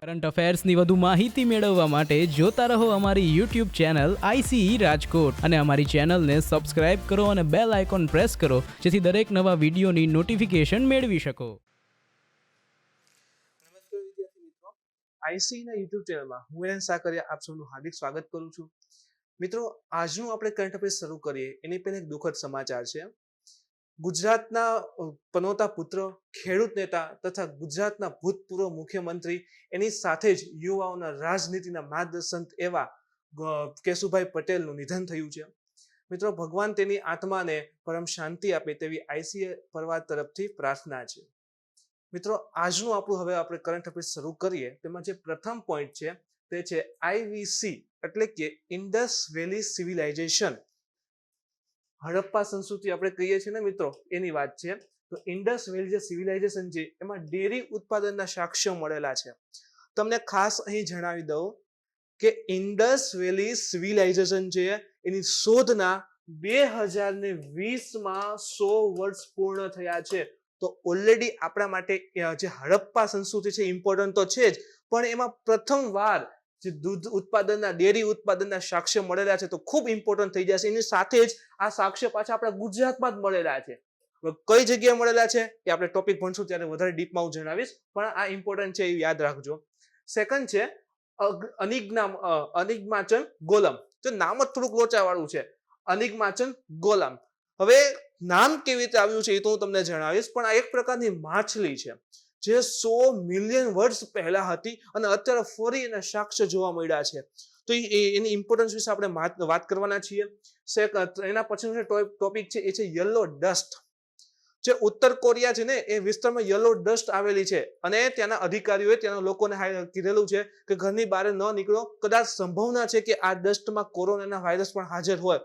Current અફેર્સની વધુ માહિતી મેળવવા માટે જોતા રહો અમારી YouTube ચેનલ ICE રાજકોટ અને અમારી ચેનલને સબસ્ક્રાઇબ કરો અને બેલ આઇકોન પ્રેસ કરો જેથી દરેક નવા વિડીયોની નોટિફિકેશન મેળવી શકો. નમસ્કાર વિદ્યાર્થી મિત્રો, ICE ના YouTube ચેનલમાં હું વિરેન સાકરિયા આપ સૌનું હાર્દિક સ્વાગત કરું છું. મિત્રો, આજનું આપણે કરંટ અફેર્સ શરૂ કરીએ એની પહેલા એક દુઃખદ સમાચાર છે. ગુજરાતના પનોતા પુત્ર, ખેડૂત નેતા તથા ગુજરાતના ભૂતપૂર્વ મુખ્યમંત્રી એની સાથે જ યુવાઓના રાજનીતિના માર્ગદર્શક એવા કેશુભાઈ પટેલનું નિધન થયું છે. મિત્રો, ભગવાન તેની આત્માને પરમ શાંતિ આપે તેવી ICA પરિવાર તરફથી પ્રાર્થના છે. મિત્રો, આજનું આપણું હવે આપણે કરંટ અફેર્સ શરૂ કરીએ તેમાં જે પ્રથમ પોઈન્ટ છે તે છે IVC એટલે કે ઇન્ડસ વેલી સિવિલાઇઝેશન. હડપ્પા સંસ્કૃતિ આપણે કહીએ છીએ ને મિત્રો, એની વાત છે. તો ઇન્ડસ વેલી જે સિવિલાઇઝેશન છે એમાં ડેરી ઉત્પાદનના સાક્ષ્યો મળેલા છે. તમને ખાસ અહીં જણાવી દઉં કે ઇન્ડસ વેલી સિવિલાઇઝેશન છે એની શોધના 2020માં 100 વર્ષ પૂર્ણ થયા છે. તો ઓલરેડી આપણા માટે જે હડપ્પા સંસ્કૃતિ છે ઇમ્પોર્ટન્ટ તો છે જ, પણ એમાં પ્રથમવાર જે દૂધ ઉત્પાદનના ડેરી ઉત્પાદનના સાક્ષ્ય મળેલા છે તો ખૂબ ઇમ્પોર્ટન્ટ થઈ જશે. એની સાથે જ આ સાક્ષ્ય પાછા આપણા ગુજરાતમાં જ મળેલા છે. કઈ જગ્યાએ મળેલા છે એ આપણે ટોપિક ભણશું ત્યારે વધારે ડીપમાં હું જણાવીશ, પણ આ ઇમ્પોર્ટન્ટ છે એ યાદ રાખજો. સેકન્ડ છે અનિગ્માચન ગોલમ. તો નામ જ થોડુંક લોચાવાળું છે, અનિગ્માચન ગોલમ. હવે નામ કેવી રીતે આવ્યું છે એ તો હું તમને જણાવીશ, પણ આ એક પ્રકારની માછલી છે જે 100 મિલિયન વર્ષ પહેલા હતી અને અત્યારે ફરી એના સાક્ષ્ય જોવા મળ્યા છે. તો એની ઇમ્પોર્ટન્સ વિશે આપણે વાત કરવાના છીએ. એના પછીનો ટોપિક છે એ છે યલો ડસ્ટ. જે ઉત્તર કોરિયા છે ને એ વિસ્તારમાં યલો ડસ્ટ આવેલી છે અને ત્યાંના અધિકારીઓએ ત્યાંના લોકોને કીધેલું છે કે ઘરની બહાર ન નીકળો, કદાચ સંભાવના છે કે આ ડસ્ટમાં કોરોનાના વાયરસ પણ હાજર હોય.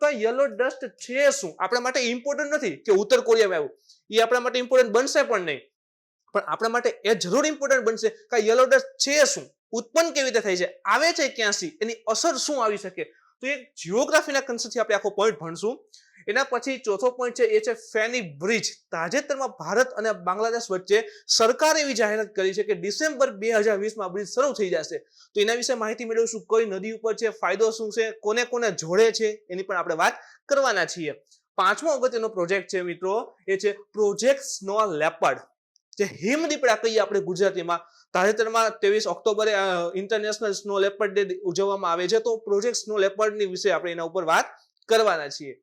તો આ યલો ડસ્ટ છે શું? આપણા માટે ઇમ્પોર્ટન્ટ નથી કે ઉત્તર કોરિયામાં આવ્યું, એ આપણા માટે ઇમ્પોર્ટન્ટ બનશે પણ નહીં, પણ આપણા માટે એ જરૂર ઇમ્પોર્ટન્ટ બનશે કે યલો ડસ્ટ છે શું, ઉત્પન્ન કેવી રીતે થાય છે, આવે છે ક્યાંથી, એની અસર શું આવી શકે. તો એક જીઓગ્રાફીના કન્સેપ્ટથી આપણે આખો પોઈન્ટ ભણશું. એના પછી ચોથો પોઈન્ટ છે એ છે ફેની બ્રિજ. તાજેતરમાં ભારત અને બાંગ્લાદેશ વચ્ચે સરકારે એવી જાહેરાત કરી છે કે ડિસેમ્બર 2020માં બ્રિજ શરૂ થઈ જશે. તો એના વિશે માહિતી મેળવશું. કઈ નદી ઉપર છે, ફાયદો શું છે, કોને કોને જોડે છે, એની પણ આપણે વાત કરવાના છીએ. પાંચમો અગત્યનો પ્રોજેક્ટ છે મિત્રો, એ છે પ્રોજેક્ટ સ્નો લેપર્ડ. જે હિમદીપડા કહીએ આપણે ગુજરાતીમાં. તાજેતરમાં 23 ઓક્ટોબરે ઇન્ટરનેશનલ સ્નો લેપર્ડ ડે ઉજવવામાં આવે છે. તો પ્રોજેક્ટ સ્નો લેપર્ડની વિશે આપણે એના ઉપર વાત કરવાના છીએ.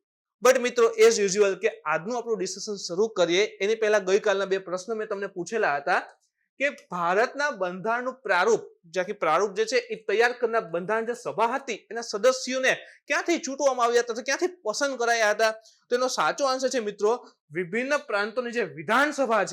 બટ મિત્રો, એઝ યુઝ્યુઅલ કે આજનું આપણું ડિસ્કશન શરૂ કરીએ એની પહેલા ગઈકાલના બે પ્રશ્નો મેં તમને પૂછેલા હતા કે ભારતના બંધારણનું પ્રારૂપ જે છે એ તૈયાર કરનાર બંધારણ જે સભા હતી એના સદસ્યોને ક્યાંથી ચૂંટવામાં આવ્યા હતા, ક્યાંથી પસંદ કરાયા હતા. તો એનો સાચો આન્સર છે મિત્રો, વિભિન્ન પ્રાંતોની જે વિધાનસભા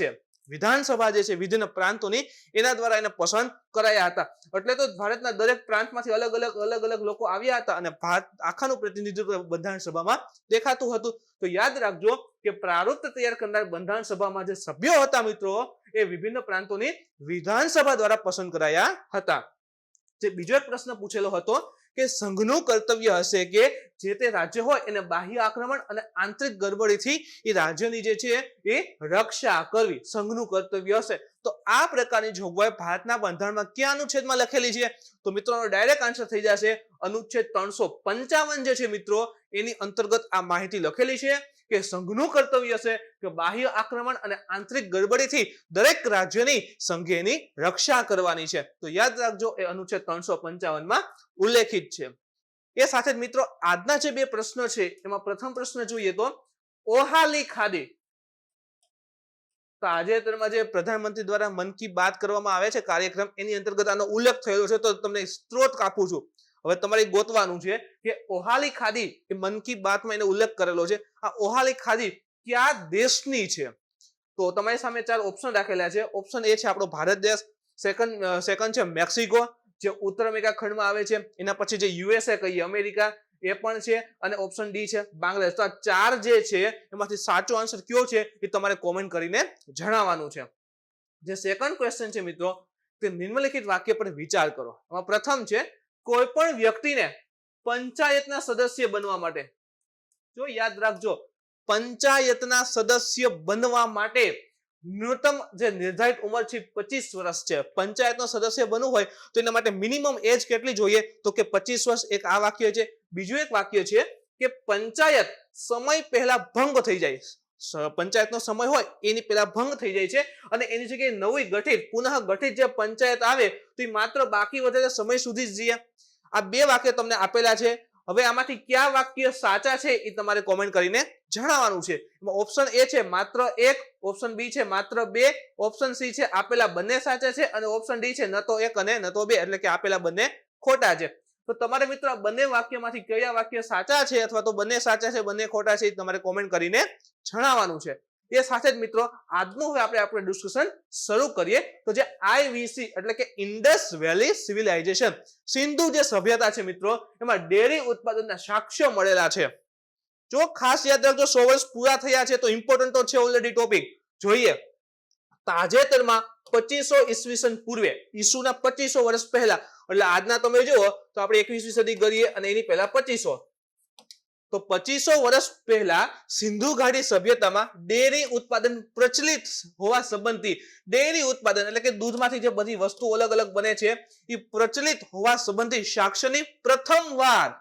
જે છે વિભિન્ન પ્રાંતોની, એના દ્વારા એને પસંદ કરાયા હતા. એટલે તો ભારતના દરેક પ્રાંતમાંથી અલગ અલગ લોકો આવ્યા હતા અને ભારત આખાનું પ્રતિનિધિત્વ બંધારણ સભામાં દેખાતું હતું. તો યાદ રાખજો કે પ્રારૂપ તૈયાર કરનાર બંધારણ સભામાં જે સભ્યો હતા મિત્રો, એ વિભિન્ન પ્રાંતોની વિધાનસભા દ્વારા પસંદ કરાયા હતા. જે બીજો એક પ્રશ્ન પૂછેલો હતો કે સંઘનું કર્તવ્ય હશે કે જે તે રાજ્ય હોય એને બાહ્ય આક્રમણ અને આંતરિક ગડબડીથી એ રાજ્યની જે છે એ રક્ષા કરવી સંઘનું કર્તવ્ય હશે. તો આ પ્રકારની જોગવાઈ ભારતના બંધારણમાં કયા અનુચ્છેદમાં લખેલી છે? તો મિત્રોનો ડાયરેક્ટ આન્સર થઈ જશે અનુચ્છેદ 355 જે છે મિત્રો, એની અંતર્ગત આ માહિતી લખેલી છે કે સંઘનું કર્તવ્ય છે કે બાહ્ય આક્રમણ અને આંતરિક ગડબડીથી દરેક રાજ્યની સંઘે એની રક્ષા કરવાની છે. તો યાદ રાખજો, એ અનુચ્છેદ 355માં ઉલ્લેખિત છે. એ સાથે જ મિત્રો, આજના જે બે પ્રશ્નો છે એમાં પ્રથમ પ્રશ્ન જોઈએ તો ઓહાલી ખાદી. તાજેતરમાં જે પ્રધાનમંત્રી દ્વારા મન કી બાત કરવામાં આવે છે કાર્યક્રમ, એની અંતર્ગત આનો ઉલ્લેખ થયેલો છે. તો તમને સ્ત્રોત આપું છું, હવે તમારે ગોતવાનું છે કે ઓહાલી ખાદી એ મન કી બાતમાં એને ઉલ્લેખ કરેલો છે. આ ઓહાલી ખાદી કયા દેશની છે? તો તમારી સામે 4 ઓપ્શન રાખેલા છે. ઓપ્શન એ છે આપણો ભારત દેશ, સેકન્ડ છે મેક્સિકો જે ઉત્તર અમેરિકા ખંડમાં આવે છે, એના પછી જે USA કહીએ અમેરિકા એ પણ છે, અને ઓપ્શન ડી છે બાંગ્લાદેશ. તો આ 4 જે છે એમાંથી સાચો આન્સર કયો છે એ તમારે કોમેન્ટ કરીને જણાવવાનું છે. જે સેકન્ડ ક્વેશ્ચન છે મિત્રો, તે નિમ્નલિખિત વાક્ય પર વિચાર કરો. એમાં પ્રથમ છે કોઈ પણ વ્યક્તિને પંચાયતના સદસ્ય બનવા માટે, જો યાદ રાખજો, પંચાયતના સદસ્ય બનવા માટે ન્યૂનતમ જે નિર્ધારિત ઉંમર છે 25 વર્ષ છે. પંચાયતનો સદસ્ય બનવું હોય તો એના માટે મિનિમમ એજ કેટલી જોઈએ તો કે 25 વર્ષ. એક આ વાક્ય છે. બીજું એક વાક્ય છે કે પંચાયત સમય પહેલા ભંગ થઈ જાય. પંચાયતનો સમય હોય એની પહેલા ભંગ થઈ જાય છે અને એની જગ્યાએ નવી ગઠિત પુનઃ ગઠિત જે પંચાયત આવે તો એ માત્ર બાકી વધેલા સમય સુધી જ જીએ. આ બે વાક્ય તમને આપેલા છે. હવે આમાંથી કયા વાક્ય સાચા છે એ તમારે કોમેન્ટ કરીને જણાવવાનું છે. ઓપ્શન એ છે માત્ર 1, ઓપ્શન બી છે માત્ર 2, ઓપ્શન સી છે આપેલા બંને સાચા છે અને ઓપ્શન ડી છે ન તો 1 અને ન તો 2, એટલે કે આપેલા બંને ખોટા છે. તો તમારે મિત્રો આ બંને વાક્યમાંથી કયા વાક્ય સાચા છે અથવા તો બંને સાચા છે બંને ખોટા છે એ તમારે કોમેન્ટ કરીને જણાવવાનું છે. એ સાથે જ મિત્રો આજનું હવે આપણે ડિસ્કશન શરૂ કરીએ. તો જે આઈવીસી એટલે કે ઇન્ડસ વેલી સિવિલાઇઝેશન, સિંધુ જે સભ્યતા છે મિત્રો, એમાં ડેરી ઉત્પાદનના સાક્ષ્યો મળેલા છે. જો ખાસ યાદ રાખજો 100 વર્ષ પૂરા થયા છે તો ઇમ્પોર્ટન્ટ તો છે ઓલરેડી ટોપિક. જોઈએ તાજેતરમાં 2500 ઈસવીસન પૂર્વે, ઈસુના 2500 વર્ષ પહેલા, એટલે આજના તમે જુઓ તો આપણે 21મી સદી કરીએ અને એની પહેલા 2500, તો 2500 વર્ષ પહેલા સિંધુ ઘાટી સભ્યતામાં ડેરી ઉત્પાદન પ્રચલિત હોવા સંબંધી, ડેરી ઉત્પાદન એટલે કે દૂધમાંથી જે બધી વસ્તુ અલગ અલગ બને છે એ પ્રચલિત હોવા સંબંધી સાક્ષ્યની પ્રથમવાર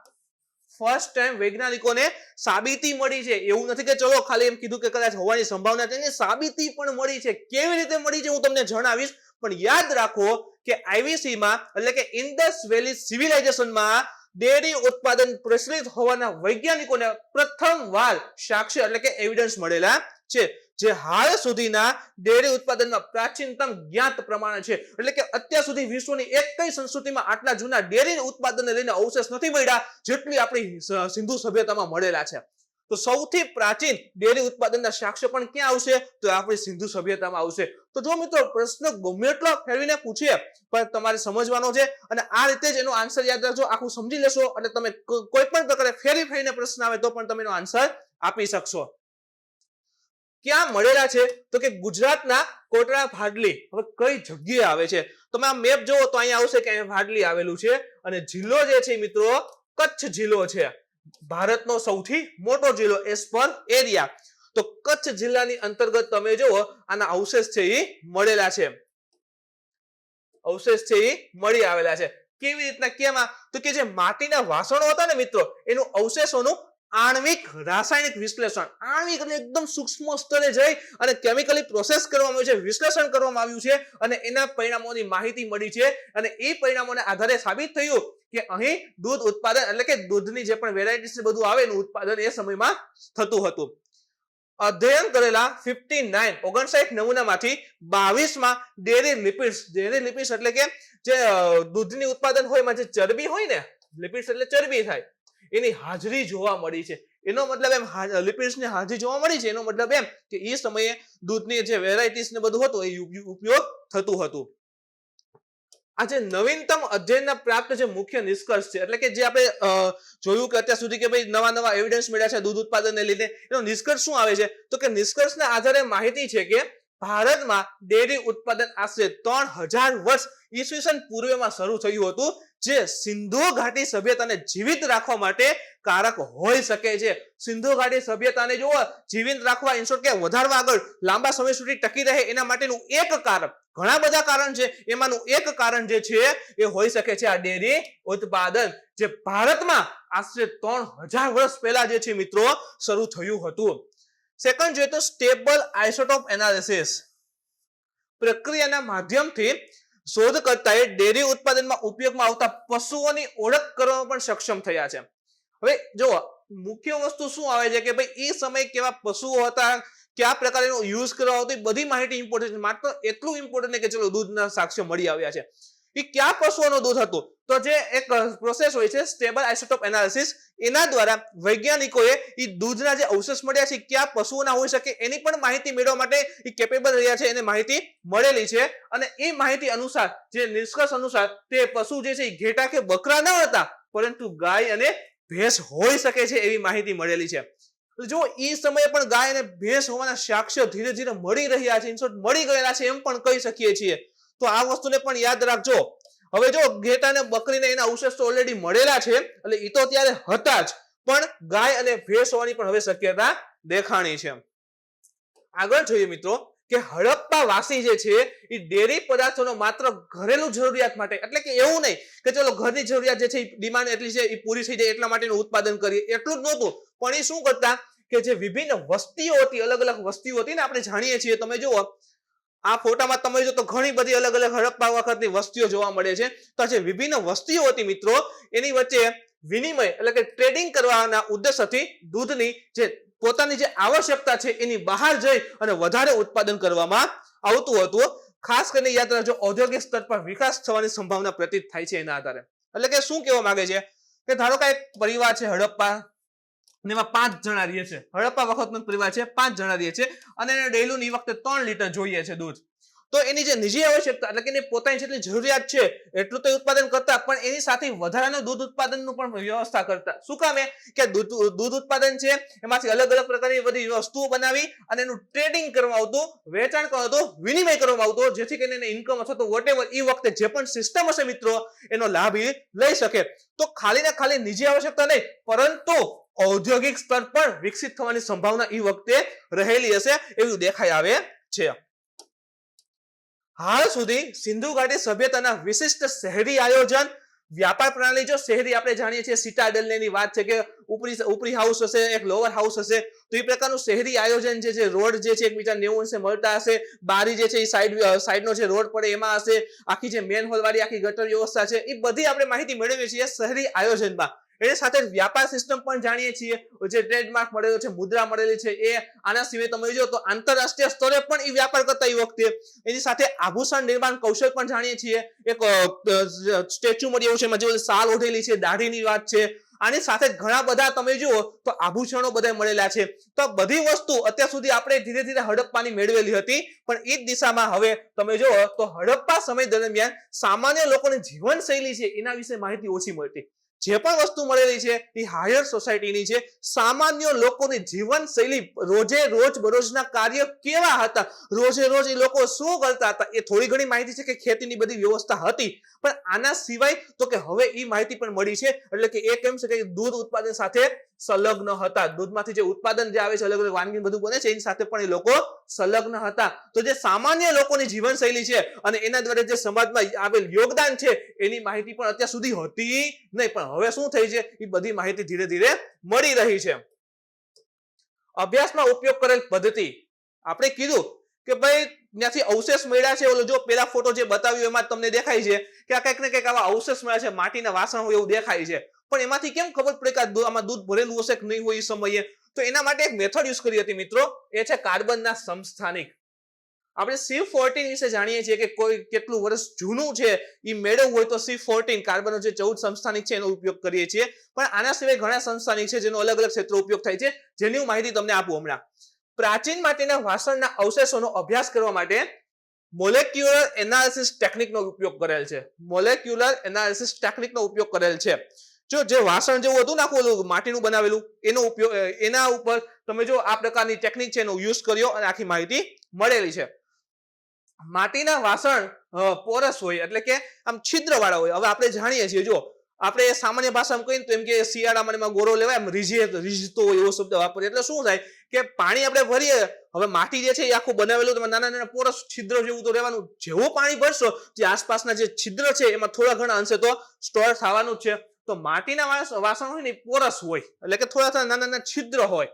ફર્સ્ટ ટાઈમ વૈજ્ઞાનિકોને સાબિતી મળી છે. એવું નથી કે ચલો ખાલી એમ કીધું કે કદાચ હોવાની સંભાવના છે, સાબિતી પણ મળી છે. કેવી રીતે મળી છે હું તમને જણાવીશ, પણ યાદ રાખો કે આઈવીસી માં એટલે કે ઇન્ડસ વેલી સિવિલાઇઝેશનમાં ડેરી ઉત્પાદન પ્રચલિત હોવાના વૈજ્ઞાનિકોને પ્રથમવાર સાક્ષ્ય એટલે કે એવિડન્સ મળેલા છે, જે હાલ સુધીના ડેરી ઉત્પાદનમાં પ્રાચીનતમ જ્ઞાત પ્રમાણ છે. એટલે કે અત્યાર સુધી વિશ્વની એક કઈ સંસ્કૃતિમાં આટલા જૂના ડેરી ઉત્પાદનને લઈને અવશેષ નથી મળ્યા જેટલી આપણી સિંધુ સભ્યતામાં મળેલા છે. તો સૌથી પ્રાચીન ડેરી ઉત્પાદનના સાક્ષ્ય પણ ક્યાં આવશે તો આપણી સિંધુ સભ્યતામાં આવશે. તો જો મિત્રો પ્રશ્ન ગમે એટલો ફેરવીને પૂછીએ પણ તમારે સમજવાનો છે અને આ રીતે જ એનો આન્સર યાદ રાખજો. આખું સમજી લેશો અને તમે કોઈ પણ પ્રકારે ફેરીને પ્રશ્ન આવે તો પણ તમે એનો આન્સર આપી શકશો. ક્યાં મળેલા છે તો કે ગુજરાતના કોટડા ભાડલી. હવે કઈ જગ્યાએ આવે છે તમે આ મેપ જોવો તો અહીંયા આવશે કે અહીંયા ભાડલી આવેલું છે અને જિલ્લો જે છે મિત્રો કચ્છ જિલ્લો છે, ભારતનો સૌથી મોટો જિલ્લો એસ પર એરિયા. તો કચ્છ જિલ્લાની અંતર્ગત તમે જુઓ આના અવશેષ છે એ મળેલા છે, અવશેષ છે એ મળી આવેલા છે. કેવી રીતના કેમાં તો કે જે માટીના વાસણો હતા ને મિત્રો એનું અવશેષોનું આણ્વિક રાસાયણિક વિશ્લેષણ, આણ્વિક એટલે એકદમ સૂક્ષ્મ સ્તરે જઈ અને કેમિકલી પ્રોસેસ કરવામાં આવ્યું છે, વિશ્લેષણ કરવામાં આવ્યું છે અને એના પરિણામોની માહિતી મળી છે અને એ પરિણામોને આધારે સાબિત થયું કે અહીં દૂધ ઉત્પાદન એટલે કે દૂધની જે પણ વેરાયટીઝ બધું આવે એનું ઉત્પાદન એ સમયમાં થતું હતું. અધ્યયન કરેલા 59 નમૂનામાંથી 22માં ડેરી લિપિડ્સ, ડેરી લિપિડ્સ એટલે કે જે દૂધની ઉત્પાદન હોય એમાં જે ચરબી હોય ને, લિપિડ્સ એટલે ચરબી થાય, એની હાજરી જોવા મળી છે. એનો મતલબ એમ લિપિડ્સની હાજરી જોવા મળી છે એનો મતલબ એમ કે એ સમયે દૂધની જે વેરાયટીઝ ને બધું હતું એ ઉપયોગ થતું હતું. આ જે નવીનતમ અધ્યયનના પ્રાપ્ત જે મુખ્ય નિષ્કર્ષ છે એટલે કે જે આપણે જોયું કે અત્યાર સુધી કે ભાઈ નવા એવિડન્સ મળ્યા છે દૂધ ઉત્પાદનને લીધે, એનો નિષ્કર્ષ શું આવે છે તો કે નિષ્કર્ષના આધારે માહિતી છે કે ભારતમાં ડેરી ઉત્પાદન આશરે 3000 વર્ષ ઈસવીસન પૂર્વેમાં શરૂ થયું હતું, જે સિંધુ ઘાટી સભ્યતાને જીવિત રાખવા માટે કારક હોઈ શકે છે. સિંધુ ઘાટી સભ્યતાને જો જીવિત રાખવા ઇન્સ્યોર કે વધારવા, આગળ લાંબા સમય સુધી ટકી રહે એના માટેનું એક કારણ, ઘણા બધા કારણ છે એમાંનું એક કારણ જે છે એ હોઈ શકે છે આ ડેરી ઉત્પાદન, જે ભારતમાં આશરે 3000 વર્ષ પહેલા જે છે મિત્રો શરૂ થયું હતું. સેકન્ડ જોઈએ તો સ્ટેબલ આઇસોટોપ એનાલિસિસ પ્રક્રિયાના માધ્યમથી શોધકર્તાએ ડેરી ઉત્પાદનમાં ઉપયોગમાં આવતા પશુઓની ઓળખ કરવામાં પણ સક્ષમ થયા છે. હવે જો મુખ્ય વસ્તુ શું આવે છે કે ભાઈ એ સમયે કેવા પશુઓ હતા, કયા પ્રકારનો યુઝ કરવા આવતો, બધી માહિતી ઇમ્પોર્ટન્ટ છે. માત્ર એટલું ઇમ્પોર્ટન્ટ નહીં કે ચલો દૂધના સાક્ષ્ય મળી આવ્યા છે. એ કયા પશુઓનું દૂધ હતું તો જે એક પ્રોસેસ હોય છે સ્ટેબલ આઇસોટોપ એનાલિસિસ, એના દ્વારા વૈજ્ઞાનિકોએ એ દૂધના જે અવશેષ મળ્યા છે કયા પશુઓના હોઈ શકે એની પણ માહિતી મેળવવા માટે એ કેપેબલ રહ્યા છે, એને માહિતી મળેલી છે અને એ માહિતી અનુસાર જે નિષ્કર્ષ અનુસાર તે પશુ જે છે એ ઘેટા કે બકરા ન હતા પરંતુ ગાય અને ભેંસ હોઈ શકે છે એવી માહિતી મળેલી છે. જો એ સમયે પણ ગાય અને ભેંસ હોવાના સાક્ષ્ય ધીરે ધીરે મળી રહ્યા છે, મળી ગયેલા છે એમ પણ કહી શકીએ છીએ. તો આ વસ્તુને પણ યાદ રાખજો. હવે જો ઘેટા અને બકરીને એના અવશેષ તો ઓલરેડી મળેલા છે એટલે એ તો ત્યારે હતા જ, પણ ગાય અને ભેંસ હોવાની પણ હવે શક્યતા દેખાણી છે. આગળ જોઈએ મિત્રો કે હડપ્પા વાસી જે છે એ ડેરી પદાર્થોનો માત્ર ઘરેલું જરૂરિયાત માટે, એટલે કે એવું નહીં કે ચલો ઘરની જરૂરિયાત જે છે ડિમાન્ડ એટલી છે એ પૂરી થઈ જાય એટલા માટેનું ઉત્પાદન કરીએ, એટલું જ નહોતું. પણ એ શું કરતા કે જે વિભિન્ન વસ્તીઓ હતી, અલગ અલગ વસ્તીઓ હતી ને, આપણે જાણીએ છીએ, તમે જુઓ આ ફોટામાં તમે જો તો ઘણી બધી અલગ અલગ હડપ્પા વખતની વસ્તીઓ જોવા મળે છે. તો જે વિભિન્ન વસ્તીઓ હતી મિત્રો, એની વચ્ચે વિનિમય એટલે કે ટ્રેડિંગ કરવાના ઉદ્દેશથી દૂધની જે પોતાની જે આવશ્યકતા છે એની બહાર જઈ અને વધારે ઉત્પાદન કરવામાં આવતું હતું. ખાસ કરીને યાદ રાખજો, ઔદ્યોગિક સ્તર પર વિકાસ થવાની સંભાવના પ્રતીત થાય છે એના આધારે. એટલે કે શું કહેવા માંગે છે કે ધારો કે એક પરિવાર છે હડપ્પા, એમાં 5 જણા રહે છે. હડપ્પા વખતનો પરિવાર છે, 5 જણા રહે છે અને એને ડેઈલી વખતે 3 લીટર જોઈએ છે દૂધ. તો એની જે નિજી આવશ્યકતા એટલે કે એની પોતાની જેટલી જરૂરિયાત છે એટલું તો ઉત્પાદન કરતા, પણ એની સાથે વધારાનું દૂધ ઉત્પાદનનું પણ વ્યવસ્થા કરતા. શું કામ? કે દૂધ ઉત્પાદન છે એમાંથી અલગ અલગ પ્રકારની બધી વસ્તુઓ બનાવી અને એનું ટ્રેડિંગ કરવામાં આવતું, વેચાણ કરવામાં આવતું, વિનિમય કરવામાં આવતો, જેથી કરીને એને ઇન્કમ અથવા તો વોટેવર એ વખતે જે પણ સિસ્ટમ હશે મિત્રો એનો લાભ લઈ શકે. તો ખાલી ને ખાલી નિજી આવશ્યકતા નહીં, પરંતુ ઔદ્યોગિક સ્તર પર વિકસિત થવાની સંભાવના એ વખતે રહેલી હશે એવું દેખાઈ આવે છે. હાલ સુધી સિંધુ ઘાટી સભ્યતાના વિશિષ્ટ શહેરી આયોજન, વ્યાપાર પ્રણાલી, જો શહેરી આપણે જાણીએ છીએ સિટાડેલ ની વાત છે કે ઉપરી હાઉસ હશે, એક લોઅર હાઉસ હશે, તો એ પ્રકારનું શહેરી આયોજન જે છે, રોડ જે છે એકબીજા 90 અંશે મળતા હશે, બારી જે છે એ સાઈડનો જે રોડ પડે એમાં હશે, આખી જે મેન હોલ વાળી આખી ગટર વ્યવસ્થા છે, એ બધી આપણે માહિતી મેળવીએ છીએ શહેરી આયોજનમાં. એની સાથે વ્યાપાર સિસ્ટમ પણ જાણીએ છીએ, જે ટ્રેડમાર્ક મળેલો છે, મુદ્રા મળેલી છે, એ આના સિવાય તમે જો તો આંતરરાષ્ટ્રીય સ્તરે પણ એ વ્યાપાર કરતા એ વખતે. એની સાથે આભૂષણ નિર્માણ કૌશલ પણ જાણીએ છીએ, એક સ્ટેચ્યુ મળ્યું છે એમાં જે સાલ ઓઢેલી છે, દાઢીની વાત છે. આની સાથે ઘણા બધા તમે જુઓ તો આભૂષણો બધા મળેલા છે. તો બધી વસ્તુ અત્યાર સુધી આપણે ધીરે ધીરે હડપ્પાની મેળવેલી હતી, પણ એ જ દિશામાં હવે તમે જુઓ તો હડપ્પા સમય દરમિયાન સામાન્ય લોકોની જીવનશૈલી છે એના વિશે માહિતી ઓછી મળતી. જે પણ વસ્તુ મળેલી છે એ હાયર સોસાયટીની છે. સામાન્ય લોકોની જીવનશૈલી, રોજે રોજ બરોજના કાર્ય કેવા હતા, રોજે રોજ એ લોકો શું કરતા હતા, એ થોડી ઘણી માહિતી છે કે ખેતીની બધી વ્યવસ્થા હતી, પણ આના સિવાય તો કે હવે એ માહિતી પણ મળી છે. એટલે કે એ કેમ છે કે દૂધ ઉત્પાદન સાથે સંલગ્ન હતા. દૂધમાંથી જે ઉત્પાદન જે આવે છે, અલગ અલગ વાનગી બધું બને છે, એની સાથે પણ એ લોકો સંલગ્ન હતા. તો જે સામાન્ય લોકોની જીવનશૈલી છે અને એના દ્વારા જે સમાજમાં આવેલ યોગદાન છે એની માહિતી પણ અત્યાર સુધી હતી નહીં, પણ હવે શું થઈ છે એ બધી માહિતી ધીરે ધીરે મળી રહી છે. અભ્યાસમાં ઉપયોગ કરેલ પદ્ધતિ, આપણે કીધું કે ભાઈ ત્યાંથી અવશેષ મળ્યા છે. ઓલો જો પેલા ફોટો જે બતાવ્યો એમાં તમને દેખાય છે કે આ કંઈક ને કંઈક આવા અવશેષ મળ્યા છે, માટીના વાસણ હોય એવું દેખાય છે. પણ એમાંથી કેમ ખબર પડે કે આમાં દૂધ ભરેલું હશે કે નહીં હોય એ સમયે? તો એના માટે એક મેથડ યુઝ કરી હતી મિત્રો, એ છે કાર્બનના સમસ્થાનિક. આપણે C14 વિશે જાણીએ છીએ કે કોઈ કેટલું વર્ષ જૂનું છે એ મેળવવું હોય તો C14 કાર્બનનો જે 14 સમસ્થાનિક છે એનો ઉપયોગ કરીએ છીએ. પણ આના સિવાય ઘણા સમસ્થાનિક છે જેનો અલગ અલગ ક્ષેત્રો ઉપયોગ થાય છે, જેની હું માહિતી તમને આપું હમણાં. પ્રાચીન માટીના વાસણના અવશેષોનો અભ્યાસ કરવા માટે મોલેક્યુલર એનાલિસિસ ટેકનિકનો ઉપયોગ કરેલ છે. મોલેક્યુલર એનાલિસિસ ટેકનિકનો ઉપયોગ કરેલ છે. જો જે વાસણ જેવું હતું ને આખું માટીનું બનાવેલું, એનો ઉપયોગ, એના ઉપર તમે જો આ પ્રકારની ટેકનિક છે એનો યુઝ કર્યો અને આખી માહિતી મળેલી છે. માટીના વાસણ પોરસ હોય એટલે કે આમ છિદ્ર વાળા હોય. હવે આપણે જાણીએ છીએ, જો આપણે સામાન્ય ભાષામાં કહીએ તો એમ કે શિયાળામાં એમાં ગોરો લેવાય, એમ રીઝતો હોય એવો શબ્દ વાપરીએ. એટલે શું થાય કે પાણી આપણે ભરીએ, હવે માટી જે છે એ આખું બનાવેલું, તમે નાના નાના પોરસ છિદ્ર જેવું તો રહેવાનું. જેવું પાણી ભરશો જે આસપાસના જે છિદ્ર છે એમાં થોડા ઘણા અંશે તો સ્ટોર થવાનું જ છે. તો માટીના વાસણ હોય ને પોરસ હોય એટલે કે થોડા નાના નાના છિદ્ર હોય,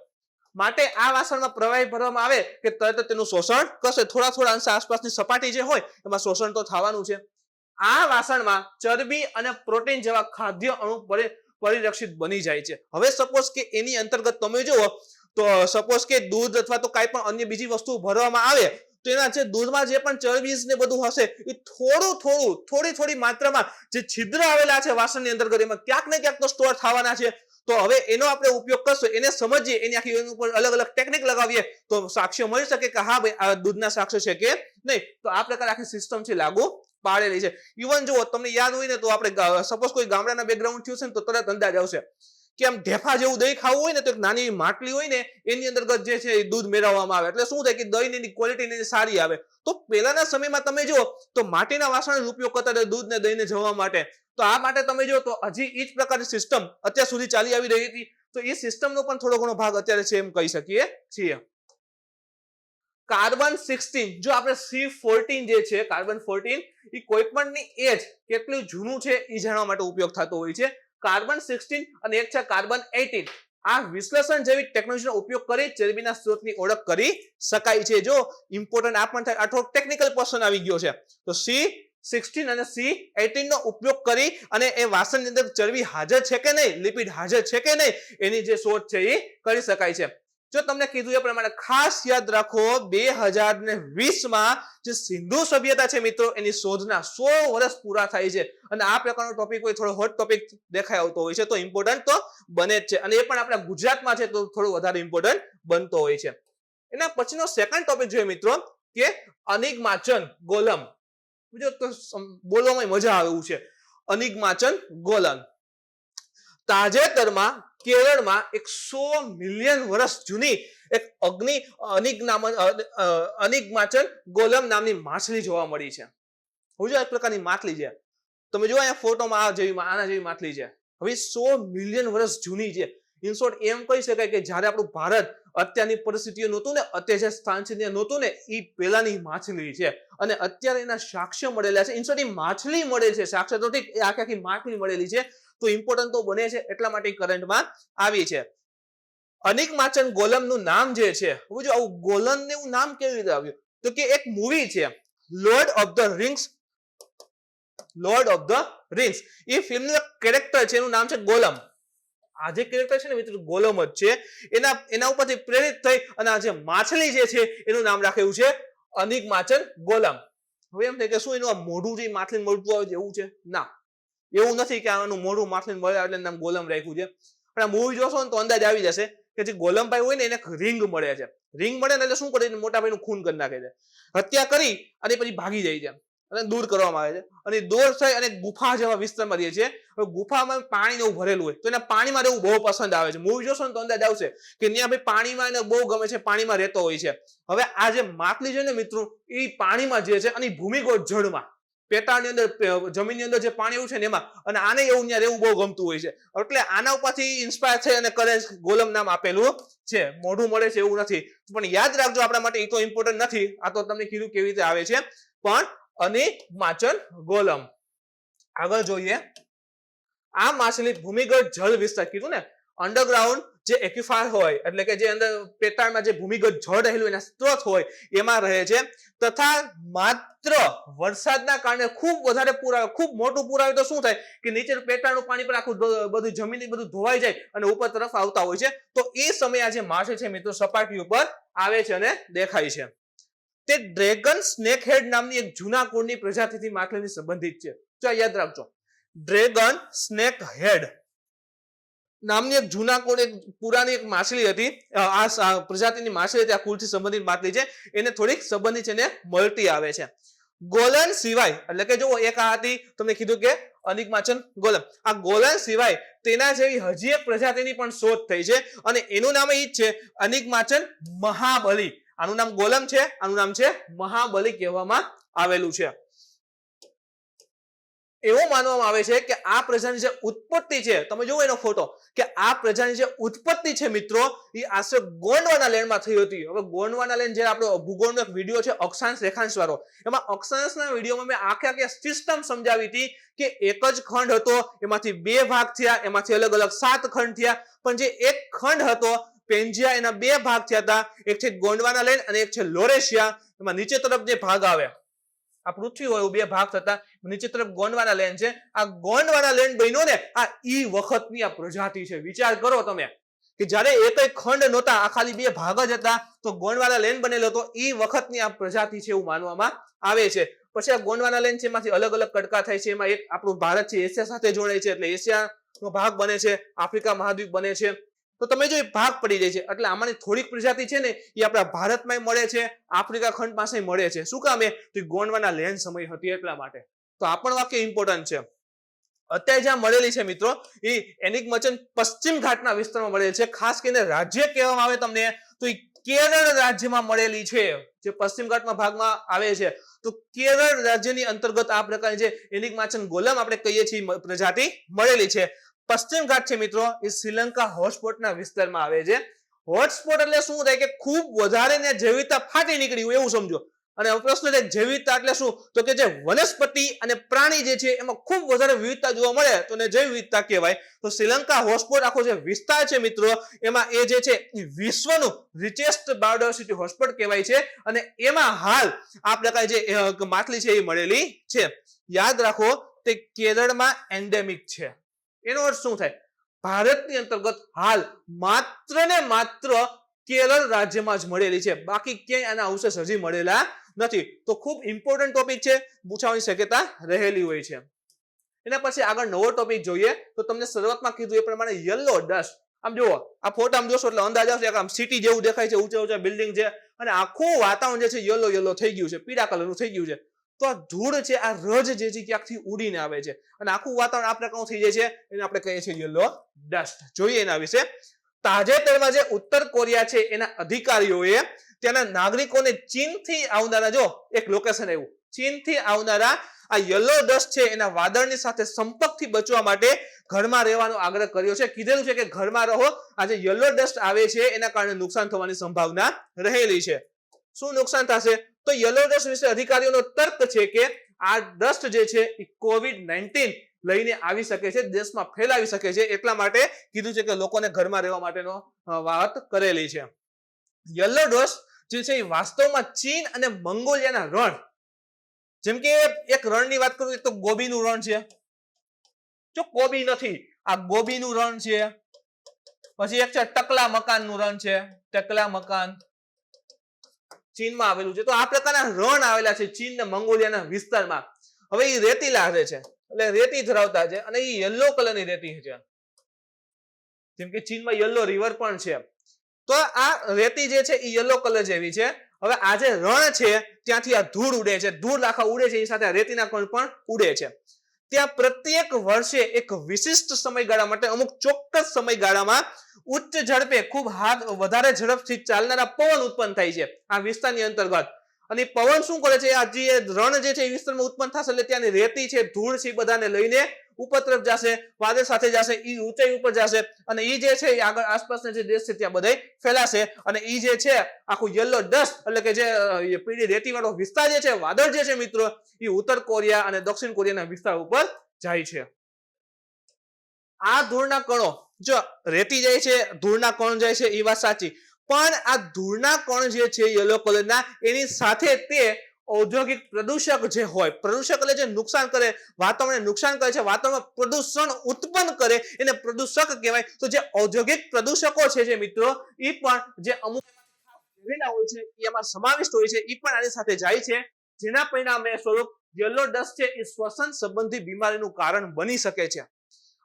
માટે આ વાસણમાં પ્રવાહી ભરવામાં આવે કે તરત તેનું શોષણ કરશે. થોડા અંશે આસપાસની સપાટી જે હોય એમાં શોષણ તો થવાનું છે. આ વાસણમાં ચરબી અને પ્રોટીન જેવા ખાદ્ય અણુ પરિરક્ષિત બની જાય છે. હવે સપોઝ કે એની અંતર્ગત તમે જુઓ તો સપોઝ કે દૂધ અથવા તો કાંઈ પણ અન્ય બીજી વસ્તુ ભરવામાં આવે તો એના જે દૂધમાં જે પણ ચરબી ને બધું હશે એ થોડી માત્રામાં જે છિદ્ર આવેલા છે વાસણની અંતર્ગત એમાં ક્યાંક ને ક્યાંક તો સ્ટોર થવાના છે. તો હવે એનો આપણે ઉપયોગ કરશું, એને સમજીએ, એની આખી એની ઉપર અલગ અલગ ટેકનિક લગાવીએ તો સાક્ષ્ય મળી શકે કે હા ભાઈ આ દૂધના સાક્ષ્ય છે કે નહીં. તો આ પ્રકાર આખી સિસ્ટમ છે લાગુ પાડેલી છે. ઇવન જો તમને યાદ હોય ને તો આપણે સપોઝ કોઈ ગામડાના બેકગ્રાઉન્ડ થયું છે ને તો તરત અંદાજ આવશે કે આમ ઢેફા જેવું દહીં ખાવું હોય ને તો એક નાની માટલી હોય ને એની અંતર્ગત જે છે દૂધ મેળવવામાં આવે. એટલે શું થાય કે દહીંની ક્વોલિટી સારી આવે. તો પહેલાના સમયમાં તમે જો તો માટીના વાસણનો ઉપયોગ કરતા હતા દૂધ ને દહીંને જવા માટે. તો આ માટે તમે જો તો હજી એ જ પ્રકારની સિસ્ટમ અત્યાર સુધી ચાલી આવી રહી હતી. તો એ સિસ્ટમનો પણ થોડો ઘણો ભાગ અત્યારે છે એમ કહી શકીએ છીએ. કાર્બન 16 જો આપણે C14 જે છે કાર્બન 14 એ કોઈ પણની એજ કેટલું જૂનું છે એ જાણવા માટે ઉપયોગ થતો હોય છે. કાર્બન 16 અને એક છે કાર્બન 18 આ વિશ્લેષણ જેવી ટેકનોલોજીનો ઉપયોગ કરી ચરબીના સ્ત્રોતની ઓળખ કરી શકાય છે. જો ઇમ્પોર્ટન્ટ આ પણ થાય, આ થોડો ટેકનિકલ પોર્શન આવી ગયો છે. તો C16 અને C18 નો ઉપયોગ કરી અને એ વાસણની અંદર ચરબી હાજર છે કે નહીં, લિપિડ હાજર છે કે નહીં, એની જે શોધ છે એ કરી શકાય છે. જો તમને કીધું એ પ્રમાણે ખાસ યાદ રાખો 2020માં જે સિંધુ સભ્યતા છે મિત્રો એની શોધના 100 વર્ષ પૂરા થાય છે અને આ પ્રકારનો ટોપિક હોય થોડો હોટ ટોપિક દેખાઈ આવતો હોય છે તો ઇમ્પોર્ટન્ટ તો બને જ છે અને એ પણ આપણા ગુજરાતમાં છે તો થોડો વધારે ઇમ્પોર્ટન્ટ બનતો હોય છે. એના પછીનો સેકન્ડ ટોપિક જોઈએ મિત્રો કે અનિગ્માચન ગોલમ. બીજો તો બોલવામાં મજા આવે એવું છે. અનિગ્માચન ગોલમ તાજેતરમાં કેરળમાં 100 મિલિયન વર્ષ જૂની એક અનિગ્માચન ગોલમ નામની માછલી જોવા મળી છે. હવે એક પ્રકારની માછલી છે, તમે જો અહીંયા ફોટોમાં આના જેવી માછલી છે. હવે 100 મિલિયન વર્ષ જૂની છે. ઇન શોર્ટ એમ કહી શકાય કે જ્યારે આપણું ભારત અત્યારની પરિસ્થિતિઓ નહોતું ને, અત્યારે જે સ્થાન છે ત્યાં નહોતું ને, એ પહેલાની માછલી છે અને અત્યારે એના સાક્ષ્ય મળેલા છે. ઇન શોર્ટ એ માછલી મળે છે, સાક્ષ્ય તો ઠીક, એ આખી માછલી મળેલી છે તો ઇમ્પોર્ટન્ટ તો બને છે એટલા માટે કરંટમાં આવી છે. અનિગ્માચન ગોલમનું નામ જે છે, જો આવું ગોલમ ને એવું નામ કેવી રીતે આવ્યું તો કે એક મૂવી છે લોર્ડ ઓફ ધ રિંગ્સ. એ ફિલ્મનું એક કેરેક્ટર છે એનું નામ છે ગોલમ. આ જે કેરેક્ટર છે ને મિત્રો ગોલમ જ છે. એના ઉપરથી પ્રેરિત થઈ અને આ જે માછલી જે છે એનું નામ રાખ્યું છે અનિગ્માચન ગોલમ. હવે એમ થાય કે શું એનું આ મોઢું જે માછલી મળતું આવે છે એવું છે? ના, એવું નથી કે આનું મોઢું માછલી મળે એટલે નામ ગોલમ રાખ્યું છે. પણ આ મૂવી જોશો ને તો અંદાજ આવી જશે કે જે ગોલમભાઈ હોય ને એને રિંગ મળે છે. રિંગ મળે ને એટલે શું કરે, મોટા ભાઈનું ખૂન કરી નાખે છે, હત્યા કરી અને પછી ભાગી જાય છે અને દૂર કરવામાં આવે છે અને દૂર થઈ અને ગુફા જેવા વિસ્તારમાં રહે છે. હવે ગુફામાં પાણી એવું ભરેલું હોય તો એને પાણીમાં રહેવું બહુ પસંદ આવે છે. મૂવી જોશો ને તો અંદાજ આવશે કે ત્યાં ભાઈ પાણીમાં એને બહુ ગમે છે, પાણીમાં રહેતો હોય છે. હવે આ જે માછલી છે ને મિત્રો એ પાણીમાં જે છે અને ભૂમિગત જળમાં પેટાળની અંદર જમીનની અંદર જે પાણી એવું છે ને એમાં, અને આને એવું ત્યાં રહેવું બહુ ગમતું હોય છે. એટલે આના ઉપરથી ઇન્સ્પાયર થઈ અને કરે ગોલમ નામ આપેલું છે. મોઢું મળે છે એવું નથી, પણ યાદ રાખજો આપણા માટે એ તો ઇમ્પોર્ટન્ટ નથી. આ તો તમને કીધું કેવી રીતે આવે છે. પણ અનિગ્માચન ગોલમ. આગળ જોઈએ, આ માછલી ભૂમિગત જળ વિસ્તાર કીધું ને, અંડરગ્રાઉન્ડ જે એક્વિફાયર હોય એટલે કે જે અંદર પેટાળમાં જે ભૂમિગત જળ રહેલું એના સ્ત્રોત હોય એમાં રહે છે તથા માત્ર વરસાદના કારણે ખૂબ વધારે પૂર આવે, ખૂબ મોટું પૂર આવે તો શું થાય કે નીચે પેટાળનું પાણી પર આખું બધું જમીન બધું ધોવાઈ જાય અને ઉપર તરફ આવતા હોય છે. તો એ સમયે આ જે માછલી છે મિત્રો સપાટી ઉપર આવે છે અને દેખાય છે. તે ડ્રેગન સ્નેક હેડ નામની એક જૂના કુળની પ્રજાતિથી માછલીની સંબંધિત છે. જો યાદ રાખજો, ડ્રેગન સ્નેક હેડ નામની એક જૂના કુળ, એક પુરાની એક માછલી હતી. આ પ્રજાતિની માછલી હતી, આ કુળથી સંબંધિત માછલી છે, એને થોડીક સંબંધિત છે, એને મળતી આવે છે. ગોલન સિવાય એટલે કે જો એક આ હતી તમને કીધું કે અનિગ્માચન ગોલમ, આ ગોલન સિવાય તેના જેવી હજી એક પ્રજાતિની પણ શોધ થઈ છે અને એનું નામ એ જ છે અનિગ્માચન મહાબલી. આનું નામ ગોલમ છે, આનું નામ છે મહાબલી કહેવામાં આવેલું છે. એવું માનવામાં આવે છે કે આ પ્રજાની જે ઉત્પત્તિ છે, તમે જુઓ એનો ફોટો, કે આ પ્રજાની જે ઉત્પત્તિ છે મિત્રો એ આશરે ગોંડવાના લેન્ડમાં થઈ હતી. હવે ગોંડવાના લેન્ડ જે આપણો ભૂગોળનો એક વિડીયો છે અક્ષાંશ રેખાંશ વાળો, એમાં અક્ષાંશના વિડીયોમાં મેં આખે સિસ્ટમ સમજાવી હતી કે એક જ ખંડ હતો, એમાંથી 2 ભાગ થયા, એમાંથી અલગ અલગ 7 ખંડ થયા, પણ જે એક ખંડ હતો પેન્જિયા એના 2 ભાગ થયા હતા. એક છે ગોંડવાના લેન્ડ અને એક છે લોરેશિયા. એમાં નીચે તરફ જે ભાગ આવે, આ પૃથ્વી હોય 2 ભાગ થતા, નીચે તરફ ગોંડવાના લેન્ડ છે. આ ગોંડવાના લેન્ડ બન્યો ને આ ઈ વખતની આ પ્રજાતિ છે. વિચાર કરો તમે કે જ્યારે એક ખંડ નહોતા, આ ખાલી 2 ભાગ જ હતા, તો ગોંડવાના લેન્ડ બનેલો હતો. ઈ વખતની આ પ્રજાતિ છે એવું માનવામાં આવે છે. પછી આ ગોંડવાના લેન્ડ છે એમાંથી અલગ અલગ કડકા થાય છે. એમાં એક આપણું ભારત છે એશિયા સાથે જોડાય છે એટલે એશિયાનો ભાગ બને છે, આફ્રિકા મહાદ્વીપ બને છે. તો તમે જો ભાગ પડી જાય છે એટલે આમાંની થોડીક પ્રજાતિ છે ને એ આપણા ભારતમાં મળે છે, આફ્રિકા ખંડ પાસે મળે છે. શું કામ? તો ગોંડવાના લેન્ડ સમય હતી એટલા માટે. તો આ પણ વાક્ય ઇમ્પોર્ટન્ટ છે. અત્યારે જ્યાં મળેલી છે મિત્રો એ એનિગ્માચન પશ્ચિમ ઘાટના વિસ્તારમાં મળેલી છે. ખાસ કરીને રાજ્ય કહેવામાં આવે તમને તો એ કેરળ રાજ્યમાં મળેલી છે, જે પશ્ચિમ ઘાટમાં ભાગમાં આવે છે. તો કેરળ રાજ્યની અંતર્ગત આ પ્રકારની જે એનિગ્માચન ગોલમ આપણે કહીએ છીએ પ્રજાતિ મળેલી છે. પશ્ચિમ ઘાટ છે મિત્રો એ શ્રીલંકા હોટસ્પોટના વિસ્તારમાં આવે છે. હોટસ્પોટ એટલે શું થાય કે ખૂબ વધારે ને જૈવિકતા ફાટી નીકળી હોય એવું સમજો. અને હવે પ્રશ્ન છે જૈવિકતા એટલે શું? તો કે જે વનસ્પતિ અને પ્રાણી જે છે એમાં ખૂબ વધારે વિવિધતા જોવા મળે તો એને જૈવ વિવિધતા કહેવાય. તો શ્રીલંકા હોટસ્પોટ આખો જે વિસ્તાર છે મિત્રો એમાં એ જે છે એ વિશ્વનું રિચેસ્ટ બાયોડાયવર્સિટી હોટસ્પોટ કહેવાય છે. અને એમાં હાલ આ પ્રકારે જે માછલી છે એ મળેલી છે. યાદ રાખો તે કેરળમાં એન્ડેમિક છે. એનો અર્થ શું થાય? ભારતની અંતર્ગત હાલ માત્ર ને માત્ર કેરળ રાજ્યમાં જ મળેલી છે, બાકી ક્યાંય આના અવશેષ હજી મળેલા નથી. તો ખૂબ ઇમ્પોર્ટન્ટ ટોપિક છે, પૂછવાની શક્યતા રહેલી હોય છે. એના પછી આગળ નવો ટોપિક જોઈએ તો તમને શરૂઆતમાં કીધું એ પ્રમાણે યલો ડસ્ટ. આમ જુઓ આ ફોટા આમ જોશો એટલે અંદાજ આવશે કે આમ સિટી જેવું દેખાય છે, ઊંચા ઊંચા બિલ્ડિંગ છે અને આખું વાતાવરણ જે છે યલો યલો થઈ ગયું છે, પીળા કલરનું થઈ ગયું છે. તો આ ધૂળ છે, આ રજ જે છે ક્યાંકથી ઉડીને આવે છે અને આખું વાતાવરણ આ પ્રકારનું થઈ જાય છે, એને આપણે કહીએ છીએ યલો ડસ્ટ. જોઈએ એના વિશે. તાજેતરમાં જે ઉત્તર કોરિયા છે એના અધિકારીઓએ ત્યાંના નાગરિકોને ચીનથી આવનારા, જો એક લોકેશન આવ્યું, ચીનથી આવનારા આ યલો ડસ્ટ છે એના વાદળની સાથે સંપર્કથી બચવા માટે ઘરમાં રહેવાનો આગ્રહ કર્યો છે. કીધેલું છે કે ઘરમાં રહો, આ જે યલો ડસ્ટ આવે છે એના કારણે નુકસાન થવાની સંભાવના રહેલી છે. શું નુકસાન થશે? તો યલો ડસ્ટ વિશે અધિકારીઓનો તર્ક છે કે આ ડસ્ટ જે છે એ COVID-19 લઈને આવી શકે છે, દેશમાં ફેલાવી શકે છે, એટલા માટે કીધું છે કે લોકોને ઘરમાં રહેવા માટેનો વાત કરેલી છે. યલો ડસ્ટ જે છે એ વાસ્તવમાં ચીન અને મંગોલિયાના રણ, જેમ કે એક રણની વાત કરું તો ગોબીનું રણ છે, જો ગોબી નથી, આ ગોબીનું રણ છે. પછી એક છે ટકલા મકાનનું રણ છે, ટકલા મકાન ચીનમાં આવેલું છે. તો આ પ્રકારના રણ આવેલા છે ચીન ને મંગોલિયાના વિસ્તારમાં. હવે એ રેતીલા રહે છે, એટલે રેતી ધરાવતા છે અને એ યલો કલરની રેતી છે, જેમ કે ચીનમાં યલો રિવર પણ છે. તો આ રેતી જે છે એ યલો કલર જેવી છે. હવે આ જે રણ છે ત્યાંથી આ ધૂળ ઉડે છે, ધૂળ આખા ઉડે છે, એ સાથે આ રેતીના કણ પણ ઉડે છે. ત્યાં પ્રત્યેક વર્ષે એક વિશિષ્ટ સમયગાળા માટે અમુક ચોક્કસ સમયગાળામાં ઉચ્ચ ઝડપે ખૂબ વધારે ઝડપથી ચાલનારા પવન ઉત્પન્ન થાય છે આ વિસ્તારની અંતર્ગત. અને પવન શું કરે છે, આ જે રણ જે છે એ વિસ્તારમાં ઉત્પન્ન થશે એટલે ત્યાંની રેતી છે, ધૂળ છે, બધાને લઈને ઉપર તરફ જશે, વાદળ સાથે જશે, એ ઊંચાઈ ઉપર જશે અને એ જે છે એ આગળ આસપાસના જે દેશ છે ત્યાં બધે ફેલાશે. અને એ જે છે આખું યલો ડસ્ટ એટલે કે જે પીળી રેતી વાળો વિસ્તાર જે છે, વાદળ જે છે મિત્રો, એ ઉત્તર કોરિયા અને દક્ષિણ કોરિયાના વિસ્તાર ઉપર જાય છે. આ ધૂળના કણો, જો રેતી જાય છે, ધૂળના કણ જાય છે, એ વાત સાચી, પણ આ ધૂળના કણ જે છે યલો કલરના, એની સાથે તે ઔદ્યોગિક પ્રદૂષક જે હોય, પ્રદૂષક એટલે જે નુકસાન કરે, વાતાવરણને નુકસાન કરે છે, વાતાવરણમાં પ્રદૂષણ ઉત્પન્ન કરે એને પ્રદૂષક કહેવાય. તો જે ઔદ્યોગિક પ્રદૂષકો છે જે મિત્રો, એ પણ જે અમુક હોય છે એમાં સમાવિષ્ટ હોય છે, એ પણ આની સાથે જાય છે, જેના પરિણામે સ્વરૂપ યલો ડસ્ટ છે એ શ્વસન સંબંધી બીમારીનું કારણ બની શકે છે.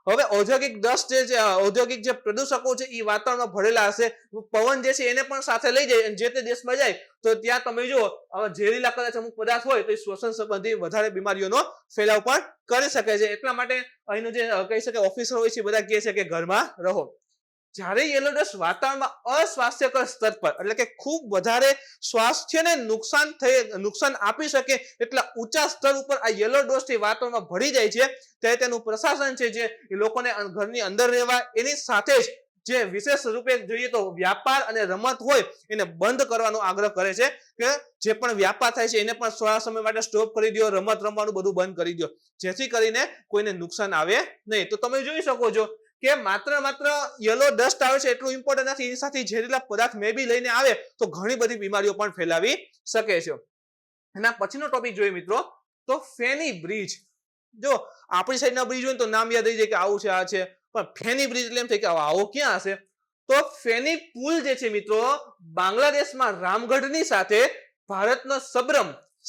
હવે ઔદ્યોગિક ડસ્ટ જે છે, ઔદ્યોગિક જે પ્રદૂષકો છે એ વાતાવરણમાં ભરેલા હશે, પવન જે છે એને પણ સાથે લઈ જાય અને જે તે દેશમાં જાય તો ત્યાં તમે જુઓ ઝેરીલા કદાચ અમુક પદાર્થ હોય તો એ શ્વસન સંબંધી વધારે બીમારીઓનો ફેલાવ પણ કરી શકે છે. એટલા માટે અહીંનું જે કહી શકે ઓફિસર હોય છે બધા કહે છે કે ઘરમાં રહો. જ્યારે યલો ડસ્ટ વાતાવરણમાં અસ્વાસ્થ્યકર સ્તર પર એટલે કે ખૂબ વધારે સ્વાસ્થ્યને નુકસાન આપી શકે એટલા ઊંચા સ્તર ઉપર આ યલો ડસ્ટ વાતાવરણમાં ભળી જાય છે, ત્યારે તેનું પ્રશાસન છે જે લોકોને ઘરની અંદર રહેવા, એની સાથે જ જે વિશેષ રૂપે જોઈએ તો વ્યાપાર અને રમત હોય એને બંધ કરવાનો આગ્રહ કરે છે કે જે પણ વ્યાપાર થાય છે એને પણ થોડા સમય માટે સ્ટોપ કરી દો, રમત રમવાનું બધું બંધ કરી દો, જેથી કરીને કોઈને નુકસાન આવે નહીં. તો તમે જોઈ શકો છો કે માત્ર યલો ડસ્ટ આવે છે એટલું ઇમ્પોર્ટન્ટ નથી, એની સાથે ઝેરીલા પદાર્થ મે બી લઈને આવે તો ઘણી બધી બીમારીઓ પણ ફેલાવી શકે છે. એના પછીનો ટોપિક જોઈએ મિત્રો તો ફેની બ્રિજ. જો આપણી સાઈડના બ્રિજ હોય તો નામ યાદ રહી જાય કે આવું છે, આ છે, પણ ફેની બ્રિજ એટલે એમ થાય કે આવો ક્યાં હશે? તો ફેની પુલ જે છે મિત્રો, બાંગ્લાદેશમાં રામગઢની સાથે ભારતનો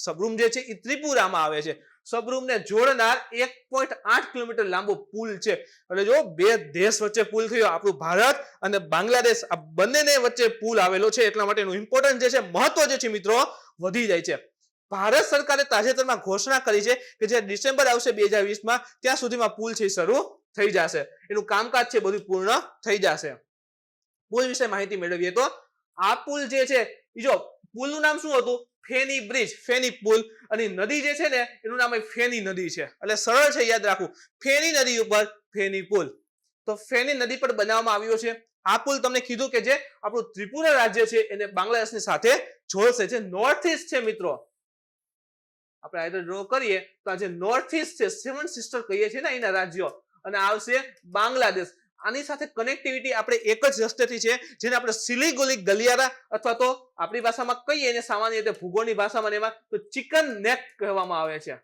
સબરૂમ જે છે એ ત્રિપુરામાં આવે છે. સબરૂમને જોડનાર 1.8 કિલોમીટર લાંબો પુલ છે. એટલે જો બે દેશ વચ્ચે પુલ થયો, આપણું ભારત અને બાંગ્લાદેશ, આ બંનેને વચ્ચે પુલ આવેલો છે, એટલા માટે એનું ઇમ્પોર્ટન્સ જે છે, મહત્વ જે છે મિત્રો વધી જાય છે. ભારત સરકારે તાજેતરમાં ઘોષણા કરી છે કે જે ડિસેમ્બર આવશે 2020માં ત્યાં સુધીમાં પુલ છે શરૂ થઈ જશે, એનું કામકાજ છે બધું પૂર્ણ થઈ જશે. પુલ વિશે માહિતી મેળવીએ તો આ પુલ જે છે, જો પુલનું નામ શું હતું? ફેની બ્રિજ, ફેની પુલ. અને નદી જે છે ને એનું નામ ફેની નદી છે, એટલે સરળ છે યાદ રાખવું, ફેની નદી ઉપર ફેની પુલ. તો ફેની નદી પર બનાવવામાં આવ્યો છે. આ પુલ તમને કીધું કે જે આપણું ત્રિપુરા રાજ્ય છે એને બાંગ્લાદેશની સાથે જોડશે. જે નોર્થ ઈસ્ટ છે મિત્રો, આપણે આઈડર ડ્રો કરીએ તો આ જે નોર્થ ઈસ્ટ છે, સેવન સિસ્ટર કહીએ છીએ ને એના રાજ્યો, અને આવશે બાંગ્લાદેશ. આની સાથે કનેક્ટિવિટી આપણે એક જ રસ્તેથી છે, જેને આપણે સિલિગુરી ગલિયારા અથવા તો આપણી ભાષામાં કહીએ ને સામાન્ય રીતે ભૂગોળની ભાષામાં એમાં તો ચિકન નેક કહેવામાં આવે છે.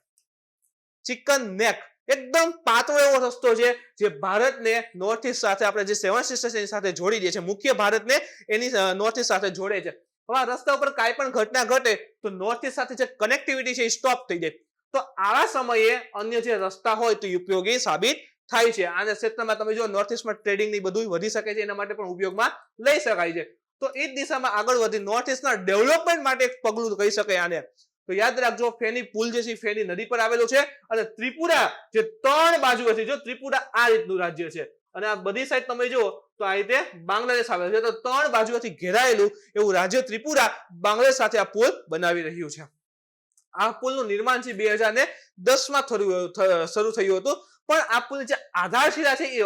ચિકન નેક એકદમ પાતળો એવો રસ્તો છે જે ભારતને નોર્થ ઈસ્ટ સાથે આપણે જે સેવન સિસ્ટર્સ એની સાથે જોડી દે છે. મુખ્ય ભારતને એની નોર્થ ઈસ્ટ સાથે જોડે છે. હવે આ રસ્તા ઉપર કાંઈ પણ ઘટના ઘટે તો નોર્થ ઈસ્ટ સાથે જે કનેક્ટિવિટી છે એ સ્ટોપ થઈ જાય. તો આવા સમયે અન્ય જે રસ્તા હોય તો ઉપયોગી સાબિત થાય છે. આના ક્ષેત્રમાં તમે જો નોર્થ ઈસ્ટમાં ટ્રેડિંગ ની બધું વધી શકે છે, એના માટે પણ ઉપયોગમાં લઈ શકાય છે. તો એ જ દિશામાં આગળ વધી નોર્થ ઈસ્ટના ડેવલપમેન્ટ માટે એક પગલું કહી શકાય આને. તો યાદ રાખજો, ફેની પુલ જે છે ફેની નદી પર આવેલું છે, અને ત્રિપુરા જે 3 બાજુએથી, જો ત્રિપુરા આ રીતનું રાજ્ય છે અને આ બધી સાઈડ તમે જુઓ તો આ રીતે બાંગ્લાદેશ આવેલું છે. તો 3 બાજુએથી ઘેરાયેલું એવું રાજ્ય ત્રિપુરા બાંગ્લાદેશ સાથે આ પુલ બનાવી રહ્યું છે. આ પુલનું નિર્માણ છે 2010 માં શરૂ થયું હતું, પણ આ પુલની જે આધારશિલા છે એ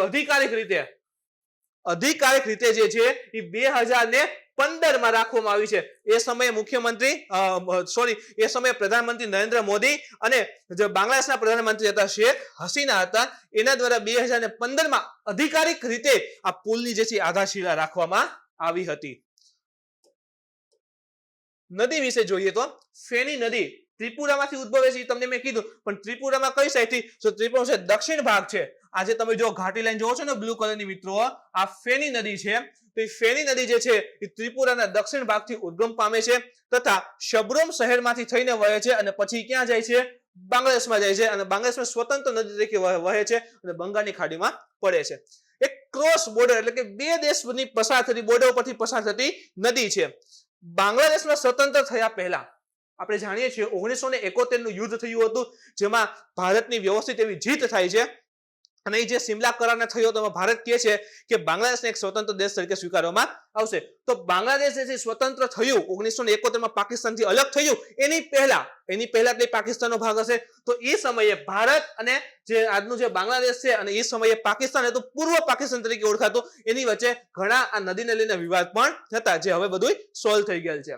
અધિકારિક રીતે જે છે એ 2015 માં રાખવામાં આવી છે. એ સમયે પ્રધાનમંત્રી નરેન્દ્ર મોદી અને જે બાંગ્લાદેશના પ્રધાનમંત્રી હતા શેખ હસીના હતા, એના દ્વારા 2015 માં અધિકારિક રીતે આ પુલની જે છે આધારશિલા રાખવામાં આવી હતી. નદી વિશે જોઈએ તો ફેની નદી ત્રિપુરામાંથી ઉદ્ભવે છે, તમને મેં કીધું, પણ ત્રિપુરામાં કઈ સાઈડથી? તો ત્રિપુરા છે દક્ષિણ ભાગ છે. આજે તમે જો ઘાટી લાઈન જોવો છો ને બ્લુ કલરની મિત્રો, આ ફેની નદી છે. તો એ ફેની નદી જે છે એ ત્રિપુરાના દક્ષિણ ભાગથી ઉદ્ગમ પામે છે તથા શબરોમ શહેરમાંથી થઈને વહે છે અને પછી ક્યાં જાય છે? બાંગ્લાદેશમાં જાય છે, અને બાંગ્લાદેશમાં સ્વતંત્ર નદી તરીકે વહે છે અને બંગાળની ખાડીમાં પડે છે. એક ક્રોસ બોર્ડર એટલે કે બે દેશની પસાર થતી બોર્ડર પરથી પસાર થતી નદી છે. બાંગ્લાદેશમાં સ્વતંત્ર થયા પહેલા આપણે જાણીએ છીએ 1971 નું યુદ્ધ થયું હતું, જેમાં ભારતની વ્યવસ્થિત એવી જીત થાય છે, અને એ જે સિમલા કરારને થયો તો ભારત કહે છે કે બાંગ્લાદેશને એક સ્વતંત્ર દેશ તરીકે સ્વીકારવામાં આવશે. તો બાંગ્લાદેશ જે સ્વતંત્ર થયું 1971 માં પાકિસ્તાનથી અલગ થયું, એની પહેલા એટલે પાકિસ્તાનનો ભાગ હશે. તો એ સમયે ભારત અને જે આજનું જે બાંગ્લાદેશ છે અને એ સમયે પાકિસ્તાન હતું, પૂર્વ પાકિસ્તાન તરીકે ઓળખાતું, એની વચ્ચે ઘણા આ નદીને લઈને વિવાદ પણ હતા, જે હવે બધું સોલ્વ થઈ ગયેલ છે.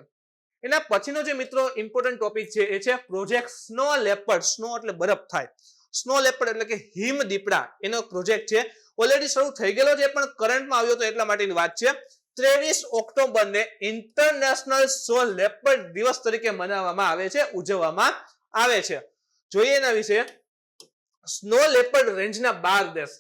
એના પછીનો જે મિત્રો ઇમ્પોર્ટન્ટ ટોપિક છે એ છે પ્રોજેક્ટ સ્નો લેપર્ડ. સ્નો એટલે બરફ થાય, સ્નો લેપર્ડ એટલે કે હિમ દીપડા, એનો પ્રોજેક્ટ છે. ઓલરેડી શરૂ થઈ ગયેલો છે પણ કરંટમાં આવ્યો તો એટલા માટેની વાત છે. 23 ઓક્ટોબરને ઇન્ટરનેશનલ સ્નો લેપર્ડ દિવસ તરીકે મનાવવામાં આવે છે, ઉજવવામાં આવે છે. જોઈએ એના વિશે. સ્નો લેપર્ડ રેન્જના 12 દેશ,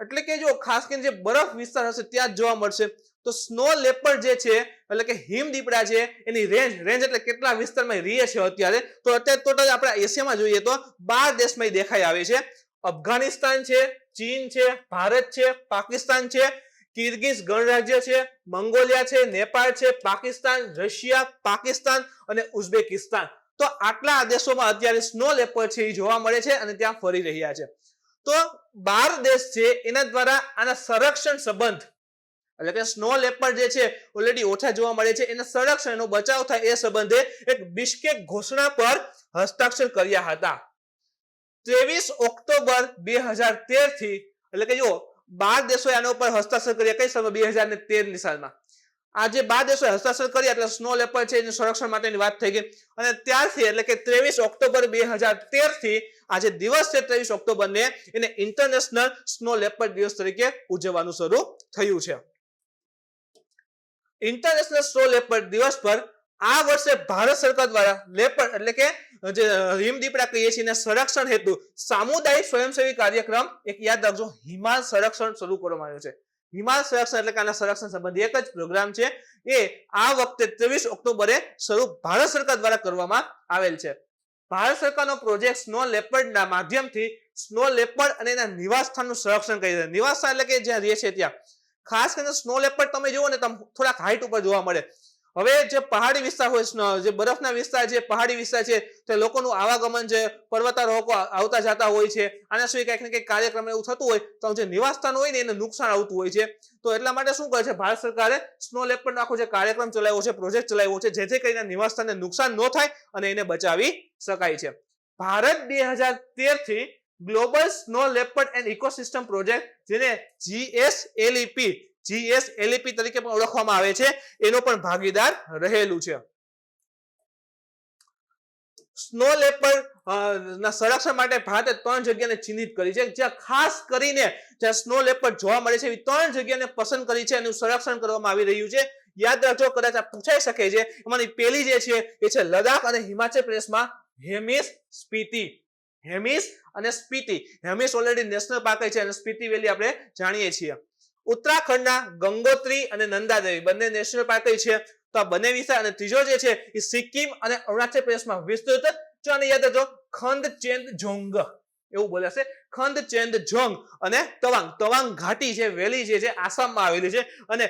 એટલે કે જો ખાસ કરીને જે બરફ વિસ્તાર હશે ત્યાં જ જોવા મળશે. તો સ્નો લેપર્ડ જે છે એટલે કે હિમ દીપડા છે, એની રેન્જ એટલે કેટલા વિસ્તારમાં રહે છે અત્યારે, તો અત્યારે ટોટલ આપણે એશિયામાં જોઈએ તો 12 દેશમાં દેખાઈ આવે છે. અફઘાનિસ્તાન છે, ચીન છે, ભારત છે, પાકિસ્તાન છે, કિર્ગિઝ ગણરાજ્ય છે, મંગોલિયા છે, નેપાળ છે, પાકિસ્તાન, રશિયા, પાકિસ્તાન અને ઉઝબેકિસ્તાન. તો આટલા દેશોમાં અત્યારે સ્નો લેપર્ડ છે એ જોવા મળે છે અને ત્યાં ફરી રહ્યા છે. તો 12 દેશ છે એના દ્વારા આના સંરક્ષણ સંબંધ એટલે કે સ્નો લેપર્ડ જે છે ઓલરેડી ઓછા જોવા મળે છે, એના સંરક્ષણનો બચાવ થાય એ સંબંધે એક બિશ્કેક ઘોષણા પર હસ્તાક્ષર કર્યા હતા 23 ઓક્ટોબર 2013 થી. એટલે કે જો 12 દેશોએ આના ઉપર હસ્તાક્ષર કર્યા કઈ સાલમાં? 2013 ની સાલમાં. આ જે 12 દેશોએ હસ્તાક્ષર કર્યા એટલે સ્નો લેપર્ડ છે એનું સંરક્ષણ માટેની વાત થઈ ગઈ, અને ત્યારથી એટલે કે 23 ઓક્ટોબર 2013 થી આ જે દિવસ છે 23 ઓક્ટોબરને એને ઇન્ટરનેશનલ સ્નો લેપર્ડ દિવસ તરીકે ઉજવવાનું શરૂ થયું છે. ઇન્ટરનેશનલ સ્નો લેપર્ડ દિવસ પર આ વર્ષે ભારત સરકાર દ્વારા લેપર્ડ એટલે કે જે હિમ દીપડા કહીએ છીએ એના સંરક્ષણ હેતુ સામુદાયિક સ્વયંસેવી કાર્યક્રમ એક યાદ રાખજો, હિમાલ સંરક્ષણ શરૂ કરવામાં આવ્યો છે. હિમાલ સંરક્ષણ એટલે કે આના સંરક્ષણ સંબંધી એક જ પ્રોગ્રામ છે, એ આ વખતે 23 ઓક્ટોબરે શરૂ ભારત સરકાર દ્વારા કરવામાં આવેલ છે. ભારત સરકારનો પ્રોજેક્ટ સ્નો લેપર્ડના માધ્યમથી સ્નો લેપર્ડ અને એના નિવાસ સ્થાનનું સંરક્ષણ કરી છે. નિવાસ સ્થાન એટલે કે જ્યાં રહે છે ત્યાં. ખાસ કરીને સ્નો લેપર્ડ તમે જુઓ ને થોડાક હાઈટ ઉપર જોવા મળે. હવે જે પહાડી વિસ્તાર હોય, જે બરફના વિસ્તાર છે, પહાડી વિસ્તાર છે, તે લોકોનું આવાગમન છે, પર્વતારોહકો આવતા જતા હોય છે, આના સિવાય કંઈક ને કંઈક કાર્યક્રમ એવું થતું હોય તો જે નિવાસ સ્થાન હોય ને એને નુકસાન આવતું હોય છે. તો એટલા માટે શું કરે છે ભારત સરકારે સ્નો લેપર્ડનો આખો જે કાર્યક્રમ ચલાવ્યો છે, પ્રોજેક્ટ ચલાવ્યો છે, જેથી કરીને નિવાસ સ્થાનને નુકસાન ન થાય અને એને બચાવી શકાય છે. ભારત 2013 થી global snow leopard and ecosystem project, જેને GSLEP GSLEP તરીકે પણ ઓળખવામાં આવે છે, એનો પણ ભાગીદાર રહેલું છે. સ્નો લેપર્ડ ના સંરક્ષણ માટે ભારતે 3 જગ્યાને ચિહ્નિત કરી છે, જ્યાં ખાસ કરીને જ્યાં સ્નો લેપર્ડ જોવા મળે છે એવી 3 જગ્યાને પસંદ કરી છે, એનું સંરક્ષણ કરવામાં આવી રહ્યું છે. યાદ રાખજો, કદાચ આ પૂછાઈ શકે છે. એમાંની પહેલી જે છે એ છે લદ્દાખ અને હિમાચલ પ્રદેશમાં હેમિસ સ્પીતિ. હેમિસ અને Spiti. Hemis already national park છે અને સ્પીતિ વેલી આપણે જાણીએ છીએ. ઉત્તરાખંડના ગંગોત્રી અને નંદાદેવી બંને નેશનલ પાર્ક છે. તો આ બંને વિસ્તાર, અને ત્રીજો જે છે એ સિક્કિમ અને અરુણાચલ પ્રદેશમાં વિસ્તૃત. જો આને યાદ રાખજો, ખંડચેનજોંગ એવું બોલાશે, ખંડચેનજોંગ અને તવાંગ. તવાંગ ઘાટી છે, વેલી છે આસામમાં આવેલી છે, અને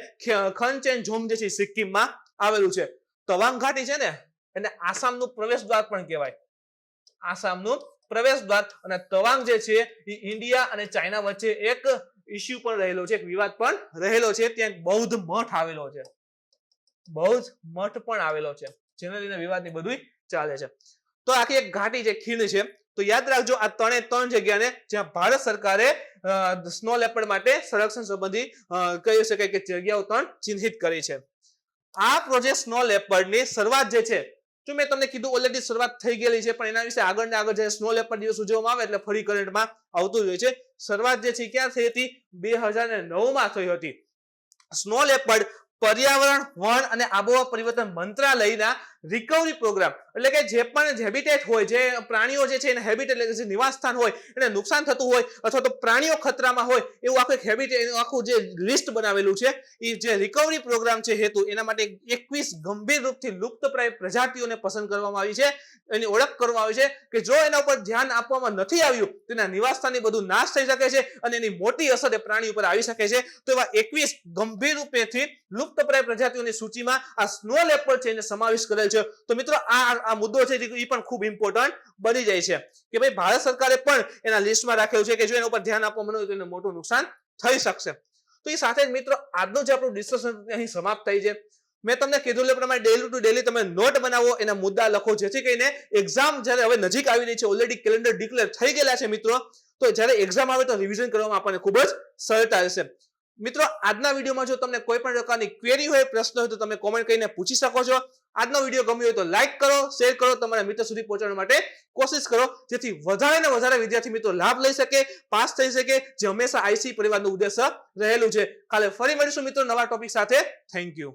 ખંડચેનજોંગ જે છે સિક્કિમમાં આવેલું છે. તવાંગ ઘાટી છે ને એને આસામનું પ્રવેશ દ્વાર પણ કહેવાય, આસામનું પ્રવેશ દ્વાર. અને તવાંગ જે છે એ ઇન્ડિયા અને ચાઇના વચ્ચે એક ઇસ્યુ પણ રહેલો છે, એક વિવાદ પણ રહેલો છે. ત્યાં બૌદ્ધ મઠ આવેલો છે, બૌદ્ધ મઠ પણ આવેલો છે, જેને લઈને વિવાદની બધું ચાલે છે. તો આખી એક ઘાટી છે, ખીણ છે. તો યાદ રાખજો, આ 3 જગ્યાને જ્યાં ભારત સરકારે સ્નો લેપર્ડ માટે સંરક્ષણ સંબંધી કહી શકાય કે જગ્યાઓ 3 ચિહ્નિત કરી છે. આ પ્રોજેક્ટ સ્નો લેપર્ડની શરૂઆત જે છે, જો મેં તમને કીધું ઓલરેડી શરૂઆત થઈ ગયેલી છે, પણ એના વિશે આગળ ને આગળ જે સ્નો લેપર્ડ દિવસ ઉજવવામાં આવે એટલે ફરી કરંટમાં આવતું જ હોય છે. શરૂઆત જે છે ક્યાં થઈ હતી? 2009માં થઈ હતી. સ્નો લેપર્ડ પર્યાવરણ, વન અને આબોહવા પરિવર્તન મંત્રાલયના રિકવરી પ્રોગ્રામ, એટલે કે જે પણ હેબિટેટ હોય, જે પ્રાણીઓ જે છે એને હેબિટેટ એટલે કે જે નિવાસ સ્થાન હોય એને નુકસાન થતું હોય અથવા તો પ્રાણીઓ ખતરામાં હોય એવું આખું હેબિટેટ, આખું જે લિસ્ટ બનાવેલું છે, એ જે રિકવરી પ્રોગ્રામ છે હેતુ, એના માટે 21 ગંભીર રૂપથી લુપ્તપ્રાય પ્રજાતિઓને પસંદ કરવામાં આવી છે. એની ઓળખ કરવામાં આવી છે કે જો એના ઉપર ધ્યાન આપવામાં નથી આવ્યું તેના નિવાસ સ્થાનની બધું નાશ થઈ શકે છે અને એની મોટી અસર એ પ્રાણી ઉપર આવી શકે છે. તો એવા 21 ગંભીર રૂપેથી લુપ્તપ્રાય પ્રજાતિઓની સૂચિમાં આ સ્નો લેપર્ડ છે એને સમાવેશ કરેલ છે. તો મિત્રો આ મુદ્દો છે એ પણ ખૂબ ઇમ્પોર્ટન્ટ બની જાય છે કે ભાઈ ભારત સરકારે પણ એના લિસ્ટમાં રાખેલું છે કે જો એના ઉપર ધ્યાન આપવામાં ન હોય તો એને મોટું નુકસાન થઈ શકશે. તો એ સાથે જ મિત્રો આજનું જે આપણું ડિસ્કશન અહીં સમાપ્ત થઈ છે. મેં તમને કીધું એ પ્રમાણે ડેલી ટુ ડેલી તમે નોટ બનાવો, એના મુદ્દા લખો, જેથી કરીને એક્ઝામ જ્યારે હવે નજીક આવી રહી છે, ઓલરેડી કેલેન્ડર ડિક્લેર થઈ ગયેલા છે મિત્રો, તો જ્યારે એક્ઝામ આવે તો રિવિઝન કરવામાં આપણને ખૂબ જ સરળતા રહેશે. મિત્રો આજના વિડીયોમાં જો તમને કોઈ પણ પ્રકારની ક્વેરી હોય, પ્રશ્ન હોય તો તમે કોમેન્ટ કરીને પૂછી શકો છો. આજનો વિડીયો ગમ્યો હોય તો લાઈક કરો, શેર કરો, તમારા મિત્રો સુધી પહોંચાડવા માટે કોશિશ કરો, જેથી વધારે ને વધારે વિદ્યાર્થી મિત્રો લાભ લઈ શકે, પાસ થઈ શકે, જે હંમેશા આઈસી પરિવારનું ઉદ્દેશ્ય રહેલું છે. કાલે ફરી મળીશું મિત્રો નવા ટોપિક સાથે. Thank you.